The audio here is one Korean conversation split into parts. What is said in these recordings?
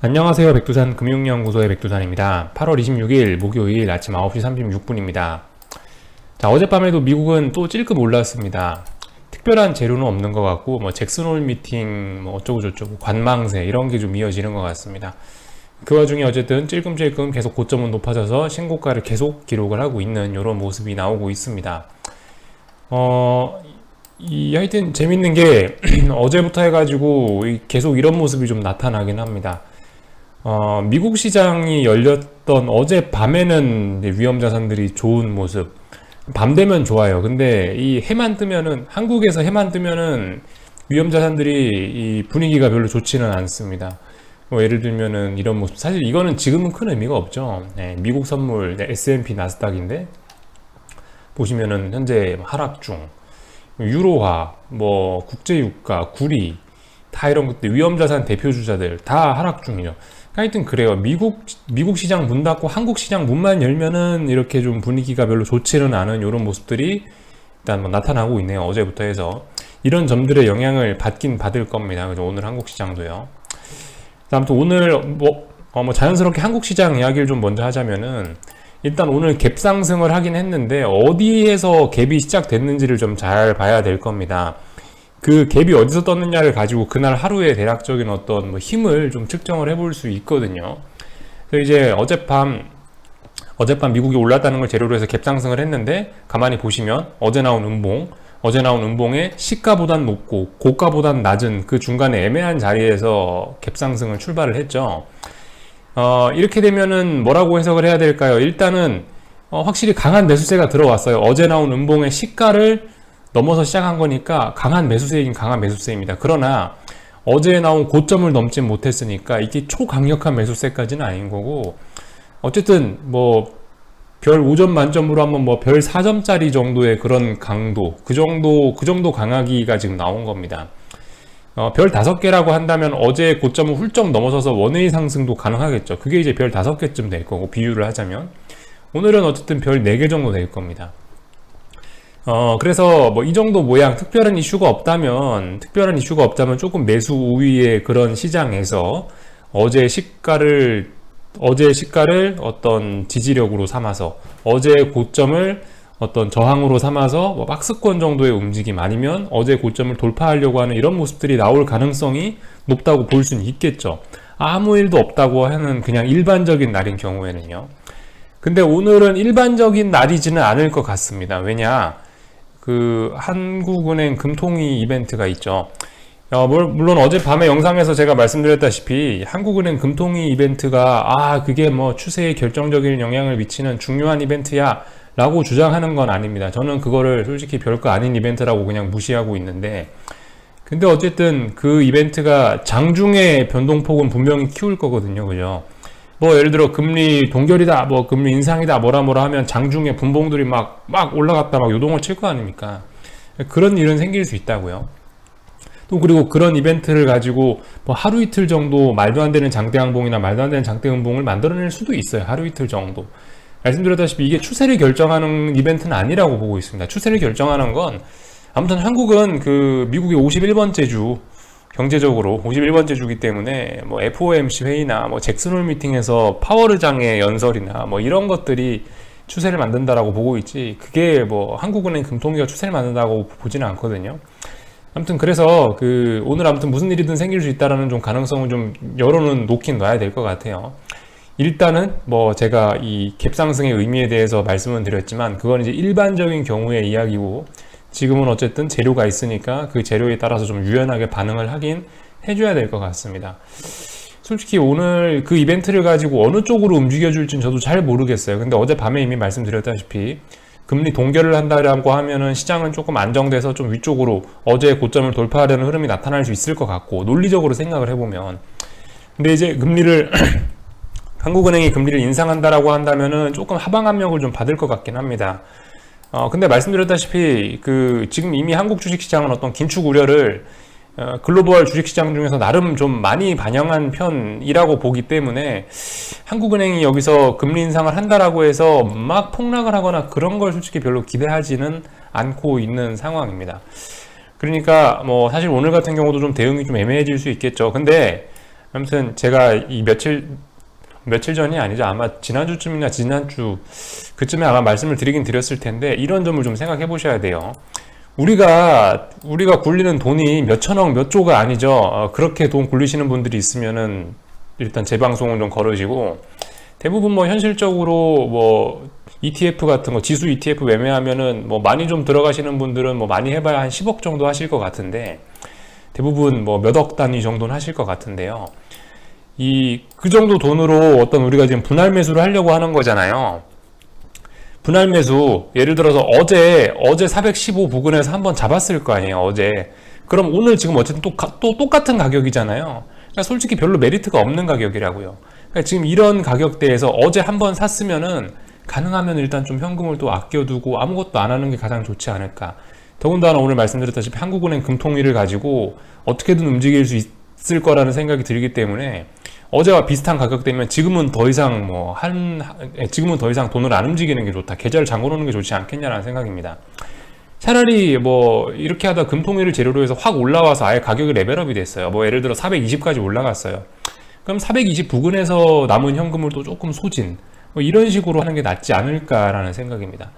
안녕하세요. 백두산 금융연구소의 백두산입니다. 8월 26일 목요일 아침 9시 36분입니다. 자, 어젯밤에도 미국은 또 찔끔 올랐습니다. 특별한 재료는 없는 것 같고, 잭슨홀 미팅, 어쩌고저쩌고, 관망세, 이런 게 좀 이어지는 것 같습니다. 그 와중에 어쨌든 찔끔찔끔 계속 고점은 높아져서 신고가를 계속 기록을 하고 있는 이런 모습이 나오고 있습니다. 하여튼 재밌는 게 어제부터 해가지고 계속 이런 모습이 좀 나타나긴 합니다. 미국 시장이 열렸던 어제 밤에는 위험 자산들이 좋은 모습. 밤 되면 좋아요. 근데 이 해만 뜨면은, 한국에서 해만 뜨면은 위험 자산들이 이 분위기가 별로 좋지는 않습니다. 예를 들면은 이런 모습. 사실 이거는 지금은 큰 의미가 없죠. 네, 미국 선물, S&P 나스닥인데, 보시면은 현재 하락 중. 유로화, 국제유가, 구리, 다 이런 것들, 위험자산 대표주자들 다 하락 중이죠. 하여튼 그래요. 미국 시장 문 닫고 한국 시장 문만 열면은 이렇게 좀 분위기가 별로 좋지는 않은 이런 모습들이 일단 나타나고 있네요. 어제부터 해서. 이런 점들의 영향을 받긴 받을 겁니다. 그래서 오늘 한국 시장도요. 아무튼 오늘 자연스럽게 한국 시장 이야기를 좀 먼저 하자면은, 일단 오늘 갭 상승을 하긴 했는데 어디에서 갭이 시작됐는지를 좀 잘 봐야 될 겁니다. 그 갭이 어디서 떴느냐를 가지고 그날 하루의 대략적인 어떤 힘을 좀 측정을 해볼 수 있거든요. 그래서 이제 어젯밤 미국이 올랐다는 걸 재료로 해서 갭 상승을 했는데, 가만히 보시면 어제 나온 음봉의 시가보단 높고 고가보단 낮은 그 중간에 애매한 자리에서 갭 상승을 출발을 했죠. 이렇게 되면은 뭐라고 해석을 해야 될까요? 일단은 확실히 강한 매수세가 들어왔어요. 어제 나온 음봉의 시가를 넘어서 시작한 거니까 강한 매수세이긴 강한 매수세입니다. 그러나 어제 나온 고점을 넘지 못했으니까 이게 초강력한 매수세까지는 아닌 거고, 어쨌든 별 5점 만점으로 한번 별 4점짜리 정도의 그런 강도, 그 정도 강하기가 지금 나온 겁니다. 별 5개라고 한다면 어제 고점을 훌쩍 넘어서서 원웨이 상승도 가능하겠죠. 그게 이제 별 5개쯤 될 거고, 비유를 하자면. 오늘은 어쨌든 별 4개 정도 될 겁니다. 그래서 이 정도 모양, 특별한 이슈가 없다면 조금 매수 우위의 그런 시장에서 어제 시가를 어떤 지지력으로 삼아서, 어제 고점을 어떤 저항으로 삼아서 박스권 정도의 움직임, 아니면 어제 고점을 돌파하려고 하는 이런 모습들이 나올 가능성이 높다고 볼 수는 있겠죠. 아무 일도 없다고 하는 그냥 일반적인 날인 경우에는요. 근데 오늘은 일반적인 날이지는 않을 것 같습니다. 왜냐? 한국은행 금통위 이벤트가 있죠. 물론 어젯밤에 영상에서 제가 말씀드렸다시피 한국은행 금통위 이벤트가 그게 추세에 결정적인 영향을 미치는 중요한 이벤트야 라고 주장하는 건 아닙니다. 저는 그거를 솔직히 별거 아닌 이벤트라고 그냥 무시하고 있는데, 근데 어쨌든 그 이벤트가 장중에 변동폭은 분명히 키울 거거든요. 그죠? 예를 들어 금리 동결이다, 금리 인상이다, 뭐라 하면 장중에 분봉들이 막 올라갔다 요동을 칠 거 아닙니까? 그런 일은 생길 수 있다고요. 또 그리고 그런 이벤트를 가지고 하루 이틀 정도 말도 안 되는 장대 항봉이나 말도 안 되는 장대 음봉을 만들어낼 수도 있어요. 하루 이틀 정도. 말씀드렸다시피 이게 추세를 결정하는 이벤트는 아니라고 보고 있습니다. 추세를 결정하는 건, 아무튼 한국은 미국의 51번째 주, 경제적으로 51번째 주기 때문에 FOMC 회의나 잭슨홀 미팅에서 파월 의장의 연설이나 이런 것들이 추세를 만든다라고 보고 있지, 그게 한국은행 금통위가 추세를 만든다고 보지는 않거든요. 아무튼 그래서 오늘 아무튼 무슨 일이든 생길 수 있다라는 좀 가능성을 좀 열어는 놓긴 놔야 될 것 같아요. 일단은 제가 이 갭상승의 의미에 대해서 말씀은 드렸지만, 그건 이제 일반적인 경우의 이야기고, 지금은 어쨌든 재료가 있으니까 그 재료에 따라서 좀 유연하게 반응을 하긴 해줘야 될 것 같습니다. 솔직히 오늘 그 이벤트를 가지고 어느 쪽으로 움직여줄지는 저도 잘 모르겠어요. 근데 어젯밤에 이미 말씀드렸다시피 금리 동결을 한다라고 하면은 시장은 조금 안정돼서 좀 위쪽으로 어제 고점을 돌파하려는 흐름이 나타날 수 있을 것 같고, 논리적으로 생각을 해보면. 근데 이제 한국은행이 금리를 인상한다라고 한다면은 조금 하방 압력을 좀 받을 것 같긴 합니다. 근데 말씀드렸다시피 지금 이미 한국 주식시장은 어떤 긴축 우려를 글로벌 주식시장 중에서 나름 좀 많이 반영한 편이라고 보기 때문에, 한국은행이 여기서 금리 인상을 한다라고 해서 막 폭락을 하거나 그런 걸 솔직히 별로 기대하지는 않고 있는 상황입니다. 그러니까 사실 오늘 같은 경우도 좀 대응이 좀 애매해질 수 있겠죠. 근데 아무튼 제가 이 며칠 전이 아니죠. 아마 지난주쯤이나 지난주 그쯤에 아마 말씀을 드리긴 드렸을 텐데 이런 점을 좀 생각해 보셔야 돼요. 우리가 굴리는 돈이 몇 천억 몇 조가 아니죠. 그렇게 돈 굴리시는 분들이 있으면은 일단 재방송은 좀 걸으시고, 대부분 뭐 현실적으로 뭐 ETF 같은 거, 지수 ETF 매매하면은 뭐 많이 좀 들어가시는 분들은 뭐 많이 해봐야 한 10억 정도 하실 것 같은데, 대부분 뭐 몇 억 단위 정도는 하실 것 같은데요. 그 정도 돈으로 어떤 우리가 지금 분할 매수를 하려고 하는 거잖아요. 분할 매수, 예를 들어서 어제 415 부근에서 한번 잡았을 거 아니에요, 어제. 그럼 오늘 지금 어쨌든 또 똑같은 가격이잖아요. 그러니까 솔직히 별로 메리트가 없는 가격이라고요. 그러니까 지금 이런 가격대에서 어제 한번 샀으면은 가능하면 일단 좀 현금을 또 아껴두고 아무것도 안 하는 게 가장 좋지 않을까. 더군다나 오늘 말씀드렸다시피 한국은행 금통위를 가지고 어떻게든 움직일 수 있을 거라는 생각이 들기 때문에 어제와 비슷한 가격대면 지금은 더 이상 지금은 더 이상 돈을 안 움직이는 게 좋다. 계좌를 잠궈 놓는 게 좋지 않겠냐라는 생각입니다. 차라리 뭐 이렇게 하다 금통위를 재료로 해서 확 올라와서 아예 가격이 레벨업이 됐어요. 뭐 예를 들어 420까지 올라갔어요. 그럼 420 부근에서 남은 현금을 또 조금 소진, 뭐 이런 식으로 하는 게 낫지 않을까라는 생각입니다.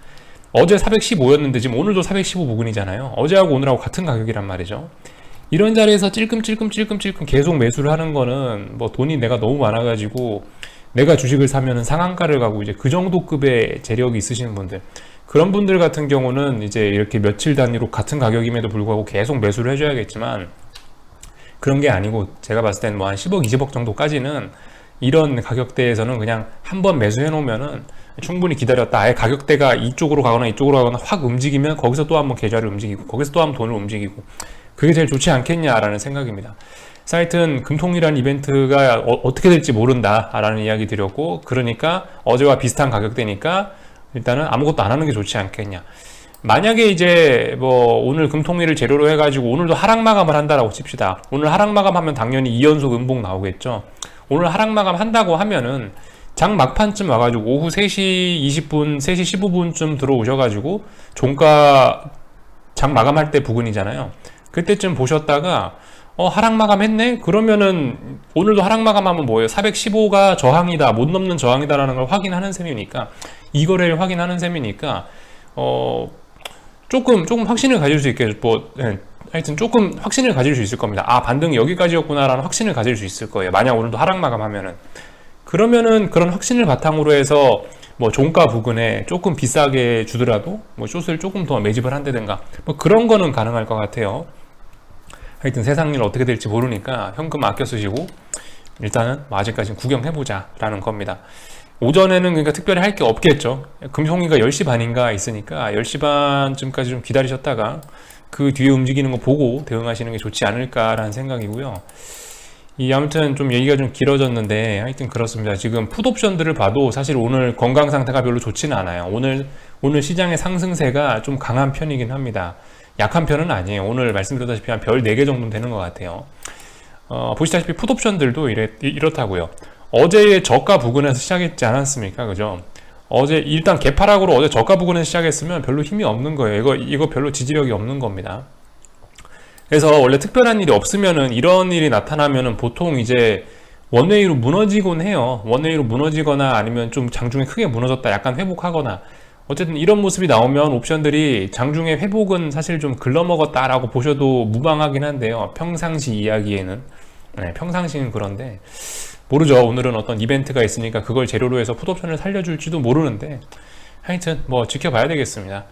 어제 415였는데 지금 오늘도 415 부근이잖아요. 어제하고 오늘하고 같은 가격이란 말이죠. 이런 자리에서 찔끔찔끔 계속 매수를 하는 거는 뭐 돈이 내가 너무 많아가지고 내가 주식을 사면은 상한가를 가고 이제 그 정도 급의 재력이 있으신 분들, 그런 분들 같은 경우는 이제 이렇게 며칠 단위로 같은 가격임에도 불구하고 계속 매수를 해줘야겠지만, 그런 게 아니고 제가 봤을 때는 뭐 한 10억 20억 정도까지는 이런 가격대에서는 그냥 한번 매수해 놓으면은 충분히 기다렸다 아예 가격대가 이쪽으로 가거나 확 움직이면 거기서 또 한번 계좌를 움직이고 거기서 또 한번 돈을 움직이고, 그게 제일 좋지 않겠냐라는 생각입니다. 하여튼 금통이라는 이벤트가 어떻게 될지 모른다라는 이야기 드렸고, 그러니까 어제와 비슷한 가격대니까 일단은 아무것도 안 하는 게 좋지 않겠냐. 만약에 이제 뭐 오늘 금통위를 재료로 해가지고 오늘도 하락 마감을 한다라고 칩시다. 오늘 하락 마감하면 당연히 2연속 음봉 나오겠죠. 오늘 하락 마감 한다고 하면은 장 막판쯤 와가지고 오후 3시 20분, 3시 15분쯤 들어오셔가지고 종가 장 마감할 때 부근이잖아요. 그때쯤 보셨다가 하락 마감했네? 그러면은 오늘도 하락 마감하면 뭐예요? 415가 저항이다, 못 넘는 저항이다라는 걸 확인하는 셈이니까, 이 거래를 확인하는 셈이니까 조금 확신을 가질 수 있게 하여튼 조금 확신을 가질 수 있을 겁니다. 아, 반등이 여기까지였구나라는 확신을 가질 수 있을 거예요. 만약 오늘도 하락 마감하면은. 그러면은 그런 확신을 바탕으로 해서 뭐 종가 부근에 조금 비싸게 주더라도 뭐 숏을 조금 더 매집을 한다든가 뭐 그런 거는 가능할 것 같아요. 하여튼 세상 일 어떻게 될지 모르니까 현금 아껴 쓰시고 일단은 뭐 아직까지는 구경해보자 라는 겁니다. 오전에는 그러니까 특별히 할 게 없겠죠. 금통위가 10시 반인가 있으니까 10시 반쯤까지 좀 기다리셨다가 그 뒤에 움직이는 거 보고 대응하시는 게 좋지 않을까라는 생각이고요. 아무튼 좀 얘기가 좀 길어졌는데 하여튼 그렇습니다. 지금 풋옵션들을 봐도 사실 오늘 건강 상태가 별로 좋지는 않아요. 오늘 시장의 상승세가 좀 강한 편이긴 합니다. 약한 편은 아니에요. 오늘 말씀드렸다시피 한 별 4개 정도는 되는 것 같아요. 보시다시피 풋옵션들도 이렇다고요. 어제의 저가 부근에서 시작했지 않았습니까? 그죠? 어제 일단 개파락으로 어제 저가 부근에서 시작했으면 별로 힘이 없는 거예요. 이거 별로 지지력이 없는 겁니다. 그래서 원래 특별한 일이 없으면은 이런 일이 나타나면은 보통 이제 원웨이로 무너지곤 해요. 원웨이로 무너지거나 아니면 좀 장중에 크게 무너졌다 약간 회복하거나, 어쨌든 이런 모습이 나오면 옵션들이 장중에 회복은 사실 좀 글러먹었다라고 보셔도 무방하긴 한데요. 평상시 이야기에는. 평상시는 그런데 모르죠. 오늘은 어떤 이벤트가 있으니까 그걸 재료로 해서 풋옵션을 살려줄지도 모르는데 하여튼 뭐 지켜봐야 되겠습니다.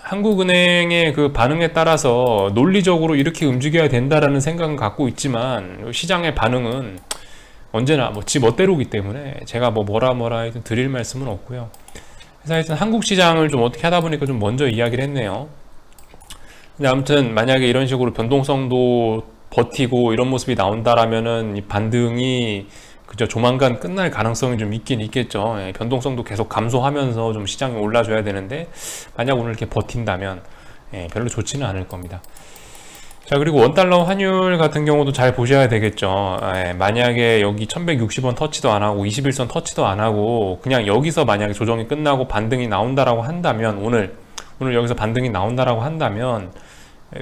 한국은행의 그 반응에 따라서 논리적으로 이렇게 움직여야 된다라는 생각은 갖고 있지만 시장의 반응은 언제나 뭐 지 멋대로기 때문에 제가 뭐라 하여튼 드릴 말씀은 없고요. 그래서 하여튼 한국 시장을 좀 어떻게 하다 보니까 좀 먼저 이야기를 했네요. 근데 아무튼 만약에 이런 식으로 변동성도 버티고 이런 모습이 나온다라면은 이 반등이 그저 조만간 끝날 가능성이 좀 있긴 있겠죠. 변동성도 계속 감소하면서 좀 시장이 올라줘야 되는데 만약 오늘 이렇게 버틴다면 별로 좋지는 않을 겁니다. 자, 그리고 원달러 환율 같은 경우도 잘 보셔야 되겠죠. 만약에 여기 1160원 터치도 안 하고 21선 터치도 안 하고 그냥 여기서 만약에 조정이 끝나고 반등이 나온다라고 한다면 오늘 여기서 반등이 나온다라고 한다면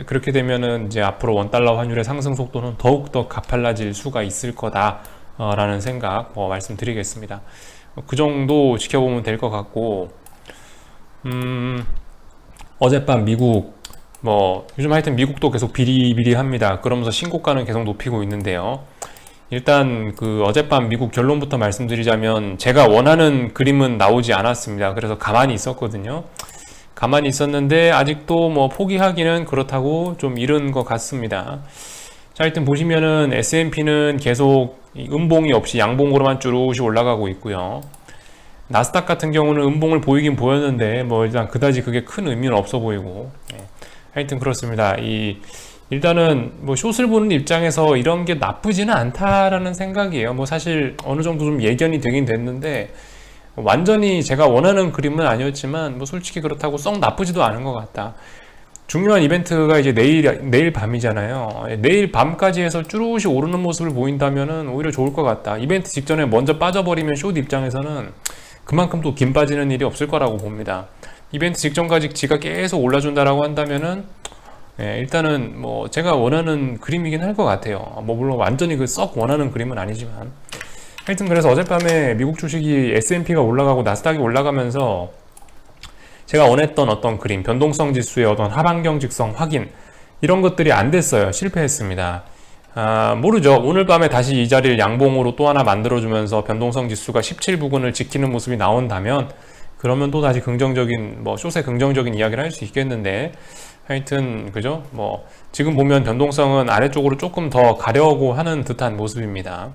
그렇게 되면은 이제 앞으로 원달러 환율의 상승 속도는 더욱더 가팔라질 수가 있을 거다라는 생각 말씀드리겠습니다. 그 정도 지켜보면 될 것 같고, 어젯밤 미국 요즘 하여튼 미국도 계속 비리비리합니다. 그러면서 신고가는 계속 높이고 있는데요. 일단 그 어젯밤 미국 결론부터 말씀드리자면 제가 원하는 그림은 나오지 않았습니다. 그래서 가만히 있었거든요. 가만히 있었는데 아직도 포기하기는 그렇다고 좀 이른 것 같습니다. 자, 하여튼 보시면은 S&P는 계속 음봉이 없이 양봉으로만 쭈루시 올라가고 있고요. 나스닥 같은 경우는 음봉을 보이긴 보였는데 일단 그다지 그게 큰 의미는 없어 보이고, 하여튼 그렇습니다. 일단은 숏을 보는 입장에서 이런 게 나쁘지는 않다라는 생각이에요. 사실 어느 정도 좀 예견이 되긴 됐는데 완전히 제가 원하는 그림은 아니었지만 솔직히 그렇다고 썩 나쁘지도 않은 것 같다. 중요한 이벤트가 이제 내일 밤이잖아요. 내일 밤까지 해서 쭈루시 오르는 모습을 보인다면은 오히려 좋을 것 같다. 이벤트 직전에 먼저 빠져버리면 숏 입장에서는 그만큼 또 긴 빠지는 일이 없을 거라고 봅니다. 이벤트 직전까지 지가 계속 올라준다라고 한다면은 일단은 제가 원하는 그림이긴 할 것 같아요. 물론 완전히 그 썩 원하는 그림은 아니지만, 하여튼 그래서 어젯밤에 미국 주식이 S&P가 올라가고 나스닥이 올라가면서 제가 원했던 어떤 그림, 변동성 지수의 어떤 하반경 직선 확인, 이런 것들이 안 됐어요. 실패했습니다. 모르죠. 오늘 밤에 다시 이 자리를 양봉으로 또 하나 만들어주면서 변동성 지수가 17 부근을 지키는 모습이 나온다면 그러면 또 다시 긍정적인 숏의 긍정적인 이야기를 할 수 있겠는데, 하여튼 그죠? 지금 보면 변동성은 아래쪽으로 조금 더 가려고 하는 듯한 모습입니다.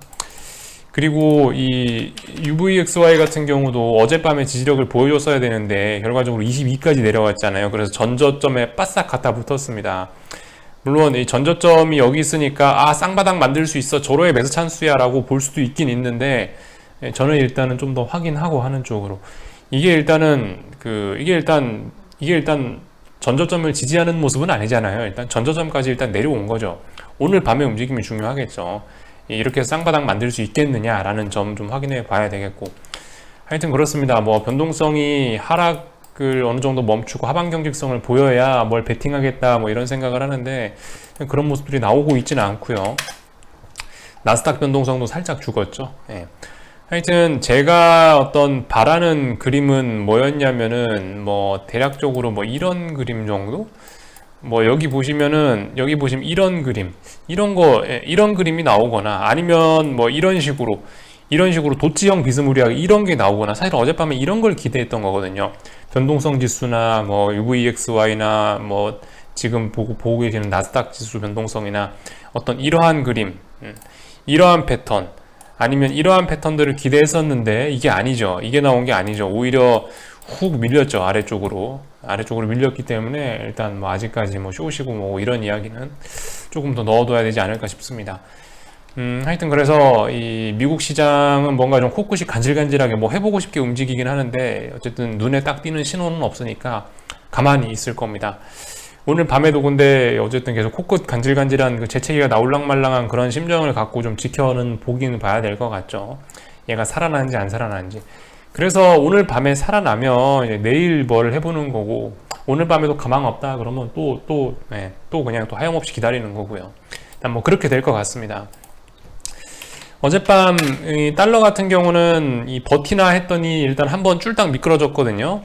그리고 이 UVXY 같은 경우도 어젯밤에 지지력을 보여줬어야 되는데 결과적으로 22까지 내려왔잖아요. 그래서 전저점에 바싹 갖다 붙었습니다. 물론 이 전저점이 여기 있으니까 쌍바닥 만들 수 있어, 저로의 매수 찬스야 라고 볼 수도 있긴 있는데, 저는 일단은 좀 더 확인하고 하는 쪽으로, 이게 일단 전저점을 지지하는 모습은 아니잖아요. 일단 전저점까지 일단 내려온 거죠. 오늘 밤의 움직임이 중요하겠죠. 이렇게 쌍바닥 만들 수 있겠느냐라는 점 좀 확인해 봐야 되겠고, 하여튼 그렇습니다. 변동성이 하락을 어느 정도 멈추고 하반 경직성을 보여야 뭘 베팅하겠다 이런 생각을 하는데 그런 모습들이 나오고 있지는 않고요. 나스닥 변동성도 살짝 죽었죠. 하여튼 제가 어떤 바라는 그림은 뭐였냐면은 대략적으로 이런 그림 정도? 여기 보시면 이런 그림, 이런 그림이 나오거나 아니면 이런 식으로 도치형 비스무리하게 이런 게 나오거나, 사실 어젯밤에 이런 걸 기대했던 거거든요. 변동성 지수나 UVXY나 지금 보고 계시는 나스닥 지수 변동성이나 어떤 이러한 그림, 이러한 패턴, 아니면 이러한 패턴들을 기대했었는데 이게 아니죠. 이게 나온 게 아니죠. 오히려 훅 밀렸죠. 아래쪽으로 밀렸기 때문에 일단 아직까지 숏이고 이런 이야기는 조금 더 넣어둬야 되지 않을까 싶습니다. 하여튼 그래서 이 미국 시장은 뭔가 좀 코끝이 간질간질하게 해보고 싶게 움직이긴 하는데 어쨌든 눈에 딱 띄는 신호는 없으니까 가만히 있을 겁니다. 오늘 밤에도 근데 어쨌든 계속 코끝 간질간질한 그 재채기가 나올랑말랑한 그런 심정을 갖고 좀 보기는 봐야 될 것 같죠. 얘가 살아나는지 안 살아나는지. 그래서 오늘 밤에 살아나면 내일 뭘 해보는 거고, 오늘 밤에도 가망 없다 그러면 또 그냥 또 하염없이 기다리는 거고요. 일단 그렇게 될 것 같습니다. 어젯밤 이 달러 같은 경우는 이 버티나 했더니 일단 한번 쫄딱 미끄러졌거든요.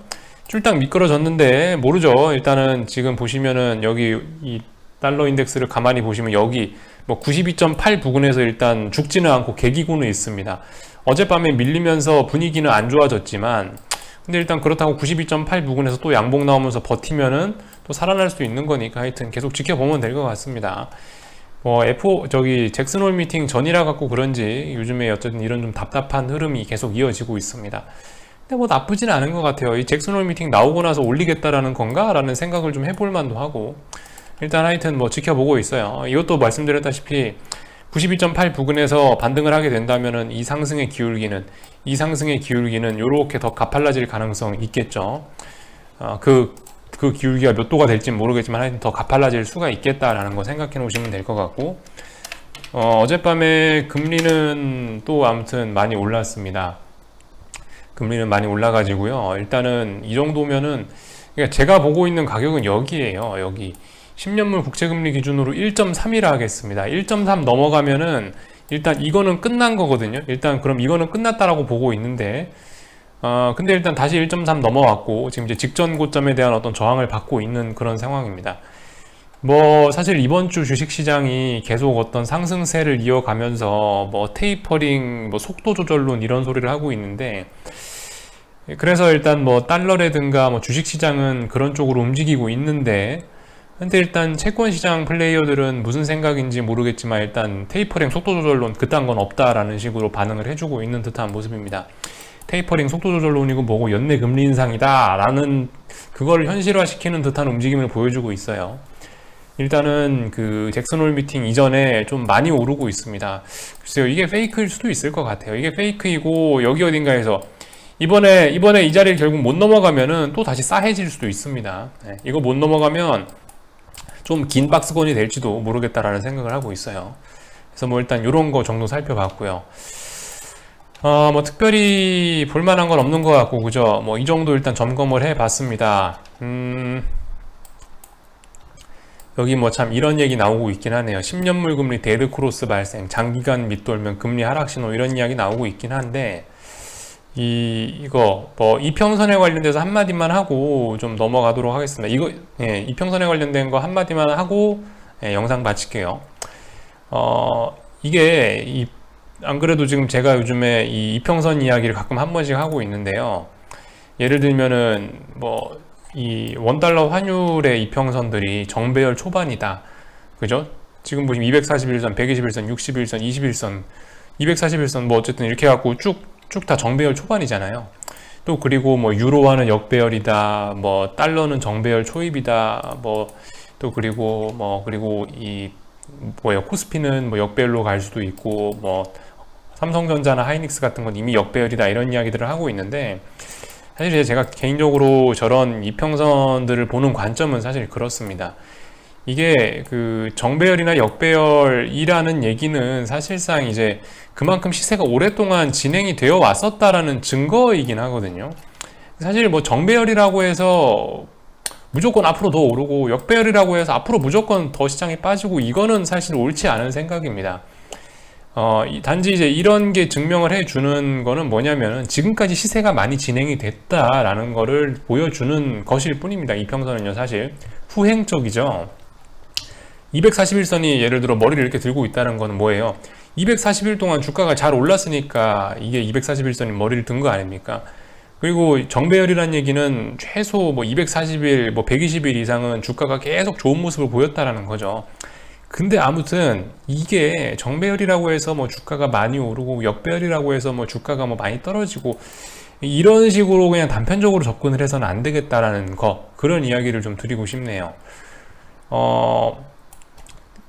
쫄딱 미끄러졌는데 모르죠. 일단은 지금 보시면은 여기 이 달러 인덱스를 가만히 보시면 여기 92.8 부근에서 일단 죽지는 않고 개기고는 있습니다. 어젯밤에 밀리면서 분위기는 안 좋아졌지만, 근데 일단 그렇다고 92.8 부근에서 또 양봉 나오면서 버티면은 또 살아날 수 있는 거니까 하여튼 계속 지켜보면 될 것 같습니다. 잭슨홀 미팅 전이라 갖고 그런지 요즘에 어쨌든 이런 좀 답답한 흐름이 계속 이어지고 있습니다. 근데 나쁘진 않은 것 같아요. 이 잭슨홀 미팅 나오고 나서 올리겠다라는 건가? 라는 생각을 좀 해볼 만도 하고, 일단 하여튼 지켜보고 있어요. 이것도 말씀드렸다시피 92.8 부근에서 반등을 하게 된다면은 이 상승의 기울기는 이렇게 더 가팔라질 가능성이 있겠죠. 그 기울기가 몇 도가 될지는 모르겠지만 하여튼 더 가팔라질 수가 있겠다라는 거 생각해 놓으시면 될 것 같고, 어젯밤에 금리는 또 아무튼 많이 올랐습니다. 금리는 많이 올라가지고요. 일단은 이 정도면은, 그러니까 제가 보고 있는 가격은 여기에요. 10년물 국채금리 기준으로 1.3이라 하겠습니다. 1.3 넘어가면은 일단 이거는 끝난 거거든요. 일단 그럼 이거는 끝났다라고 보고 있는데, 근데 일단 다시 1.3 넘어왔고 지금 이제 직전 고점에 대한 어떤 저항을 받고 있는 그런 상황입니다. 뭐 사실 이번 주 주식시장이 계속 어떤 상승세를 이어가면서 뭐 테이퍼링, 뭐 속도 조절론 이런 소리를 하고 있는데, 그래서 일단 뭐 달러라든가 뭐 주식시장은 그런 쪽으로 움직이고 있는데, 근데 일단 채권시장 플레이어들은 무슨 생각인지 모르겠지만 일단 테이퍼링 속도 조절론 그딴 건 없다라는 식으로 반응을 해주고 있는 듯한 모습입니다. 테이퍼링 속도 조절론이고 뭐고 연내 금리 인상이다 라는 그걸 현실화시키는 듯한 움직임을 보여주고 있어요. 일단은 그 잭슨홀 미팅 이전에 좀 많이 오르고 있습니다. 글쎄요, 이게 페이크일 수도 있을 것 같아요. 이게 페이크이고 여기 어딘가에서 이번에 이 자리를 결국 못 넘어가면은 또 다시 싸해질 수도 있습니다. 네, 이거 못 넘어가면 좀 긴 박스권이 될지도 모르겠다라는 생각을 하고 있어요. 그래서 뭐 일단 이런 거 정도 살펴봤고요. 뭐 특별히 볼만한 건 없는 것 같고, 그죠? 뭐 이 정도 일단 점검을 해봤습니다. 여기 뭐 참 이런 얘기 나오고 있긴 하네요. 10년물 금리 데드 크로스 발생, 장기간 밑돌면 금리 하락 신호 이런 이야기 나오고 있긴 한데, 이거 뭐 이평선에 관련돼서 한마디만 하고 좀 넘어가도록 하겠습니다. 이거 이평선에 관련된 거 한마디만 하고 영상 마칠게요. 이게 안 그래도 지금 제가 요즘에 이 이평선 이야기를 가끔 한 번씩 하고 있는데요. 예를 들면은 뭐 이 원달러 환율의 이평선들이 정배열 초반이다. 그죠? 지금 보시면 241선, 121선, 61선, 21선, 241선 뭐 어쨌든 이렇게 해갖고 쭉 다 정배열 초반이잖아요. 또 그리고 뭐 유로화는 역배열이다, 뭐 달러는 정배열 초입이다, 뭐 또 그리고 이 뭐예요, 코스피는 뭐 역배열로 갈 수도 있고, 뭐 삼성전자나 하이닉스 같은 건 이미 역배열이다 이런 이야기들을 하고 있는데, 사실 제가 개인적으로 저런 이평선들을 보는 관점은 사실 그렇습니다. 이게 그 정배열이나 역배열이라는 얘기는 사실상 이제 그만큼 시세가 오랫동안 진행이 되어 왔었다라는 증거이긴 하거든요. 사실 뭐 정배열이라고 해서 무조건 앞으로 더 오르고 역배열이라고 해서 앞으로 무조건 더 시장이 빠지고 이거는 사실 옳지 않은 생각입니다. 단지 이제 이런 게 증명을 해주는 거는 뭐냐면은 지금까지 시세가 많이 진행이 됐다라는 거를 보여주는 것일 뿐입니다. 이평선은요, 사실 후행적이죠. 241선이 예를 들어 머리를 이렇게 들고 있다는 거는 뭐예요? 240일 동안 주가가 잘 올랐으니까 이게 241선이 머리를 든 거 아닙니까? 그리고 정배열이라는 얘기는 최소 뭐 240일, 뭐 120일 이상은 주가가 계속 좋은 모습을 보였다라는 거죠. 근데 아무튼 이게 정배열이라고 해서 뭐 주가가 많이 오르고 역배열이라고 해서 뭐 주가가 뭐 많이 떨어지고 이런 식으로 그냥 단편적으로 접근을 해서는 안 되겠다라는 거, 그런 이야기를 좀 드리고 싶네요.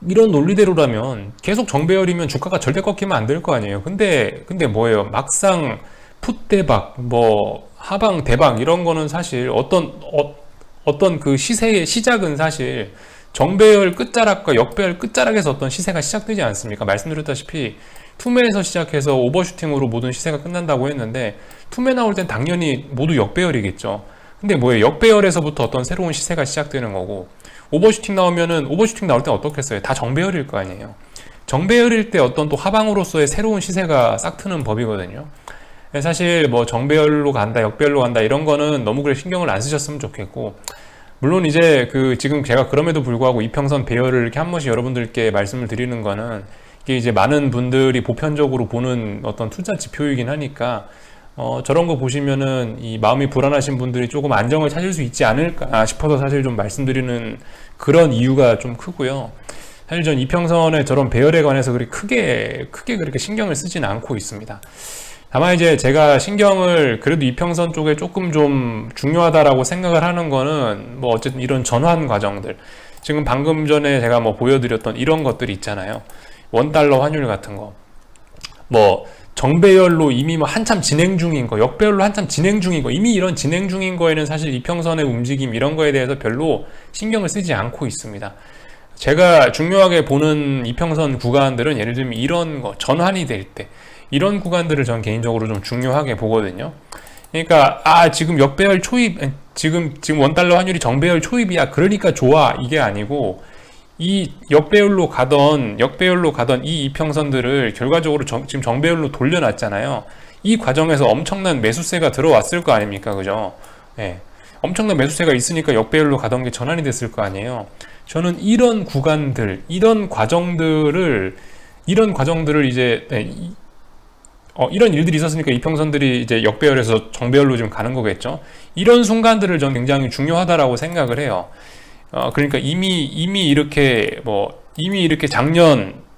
이런 논리대로라면 계속 정배열이면 주가가 절대 꺾이면 안 될 거 아니에요. 근데 뭐예요? 막상 풋대박, 뭐 하방 대박 이런 거는 사실 어떤 그 시세의 시작은 사실 정배열 끝자락과 역배열 끝자락에서 어떤 시세가 시작되지 않습니까? 말씀드렸다시피 투매에서 시작해서 오버슈팅으로 모든 시세가 끝난다고 했는데, 투매 나올 땐 당연히 모두 역배열이겠죠. 근데 뭐예요? 역배열에서부터 어떤 새로운 시세가 시작되는 거고, 오버슈팅 나오면은 오버슈팅 나올 땐 어떻겠어요? 다 정배열일 거 아니에요. 정배열일 때 어떤 또 하방으로서의 새로운 시세가 싹 트는 법이거든요. 사실 뭐 정배열로 간다, 역배열로 간다 이런 거는 너무 그래 신경을 안 쓰셨으면 좋겠고, 물론 이제 그 지금 제가 그럼에도 불구하고 이평선 배열을 이렇게 한 번씩 여러분들께 말씀을 드리는 거는 이게 이제 많은 분들이 보편적으로 보는 어떤 투자 지표이긴 하니까 저런 거 보시면은 이 마음이 불안하신 분들이 조금 안정을 찾을 수 있지 않을까 싶어서 사실 좀 말씀드리는 그런 이유가 좀 크고요. 사실 전 이평선의 저런 배열에 관해서 그렇게 크게 그렇게 신경을 쓰지는 않고 있습니다. 다만 이제 제가 신경을 그래도 이평선 쪽에 조금 좀 중요하다라고 생각을 하는 거는 뭐 어쨌든 이런 전환 과정들, 지금 방금 전에 제가 뭐 보여드렸던 이런 것들이 있잖아요. 원달러 환율 같은 거, 뭐 정배열로 이미 뭐 한참 진행 중인 거, 역배열로 한참 진행 중인 거, 이미 이런 진행 중인 거에는 사실 이평선의 움직임 이런 거에 대해서 별로 신경을 쓰지 않고 있습니다. 제가 중요하게 보는 이평선 구간들은 예를 들면 이런 거 전환이 될 때, 이런 구간들을 전 개인적으로 좀 중요하게 보거든요. 그러니까 지금 역배열 초입, 지금 원달러 환율이 정배열 초입이야, 그러니까 좋아, 이게 아니고 이 역배열로 가던 이 이평선들을 결과적으로 지금 정배열로 돌려놨잖아요. 이 과정에서 엄청난 매수세가 들어왔을 거 아닙니까, 그죠? 예. 엄청난 매수세가 있으니까 역배열로 가던 게 전환이 됐을 거 아니에요. 저는 이런 구간들, 이런 과정들을 이제, 이런 일들이 있었으니까 이평선들이 이제 역배열에서 정배열로 지금 가는 거겠죠. 이런 순간들을 저는 굉장히 중요하다라고 생각을 해요. 그러니까 이미 이렇게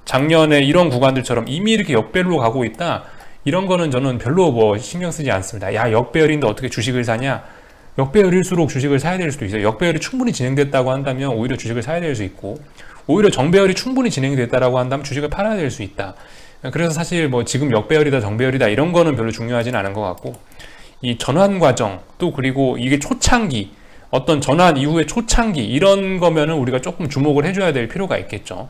작년에 이런 구간들처럼 이미 이렇게 역배열로 가고 있다. 이런 거는 저는 별로 뭐 신경 쓰지 않습니다. 야, 역배열인데 어떻게 주식을 사냐? 역배열일수록 주식을 사야 될 수도 있어요. 역배열이 충분히 진행됐다고 한다면 오히려 주식을 사야 될 수 있고, 오히려 정배열이 충분히 진행이 됐다라고 한다면 주식을 팔아야 될 수 있다. 그래서 사실 뭐 지금 역배열이다 정배열이다 이런 거는 별로 중요하진 않은 것 같고, 이 전환 과정, 또 그리고 이게 초창기, 어떤 전환 이후의 초창기, 이런 거면은 우리가 조금 주목을 해줘야 될 필요가 있겠죠.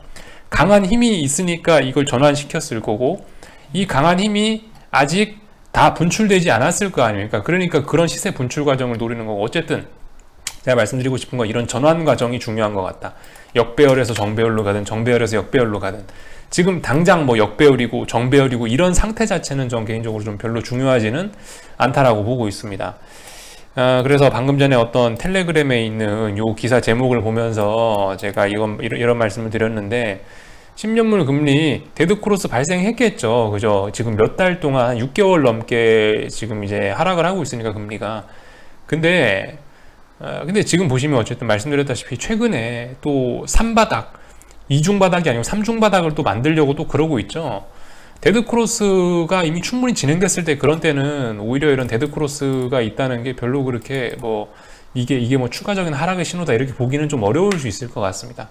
강한 힘이 있으니까 이걸 전환시켰을 거고, 이 강한 힘이 아직 다 분출되지 않았을 거 아닙니까? 그러니까 그런 시세 분출 과정을 노리는 거고, 어쨌든 제가 말씀드리고 싶은 건 이런 전환 과정이 중요한 것 같다. 역배열에서 정배열로 가든 정배열에서 역배열로 가든, 지금 당장 뭐 역배열이고 정배열이고 이런 상태 자체는 전 개인적으로 좀 별로 중요하지는 않다라고 보고 있습니다. 그래서 방금 전에 어떤 텔레그램에 있는 요 기사 제목을 보면서 제가 이런 말씀을 드렸는데, 10년물 금리 데드크로스 발생했겠죠. 그죠? 지금 몇 달 동안, 6개월 넘게 지금 이제 하락을 하고 있으니까 금리가. 근데 지금 보시면 어쨌든 말씀드렸다시피 최근에 또 3바닥, 2중바닥이 아니고 3중바닥을 또 만들려고 또 그러고 있죠. 데드크로스가 이미 충분히 진행됐을 때, 그런 때는 오히려 이런 데드크로스가 있다는 게 별로 그렇게 뭐 이게 뭐 추가적인 하락의 신호다 이렇게 보기는 좀 어려울 수 있을 것 같습니다.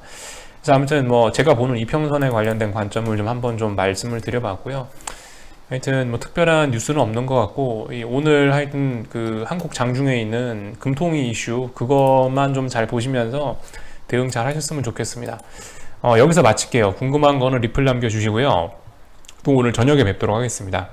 그래서 아무튼 뭐 제가 보는 이평선에 관련된 관점을 좀 한번 좀 말씀을 드려봤고요. 하여튼 뭐 특별한 뉴스는 없는 것 같고, 오늘 하여튼 그 한국 장중에 있는 금통위 이슈 그것만 좀 잘 보시면서 대응 잘 하셨으면 좋겠습니다. 여기서 마칠게요. 궁금한 거는 리플 남겨주시고요. 또 오늘 저녁에 뵙도록 하겠습니다.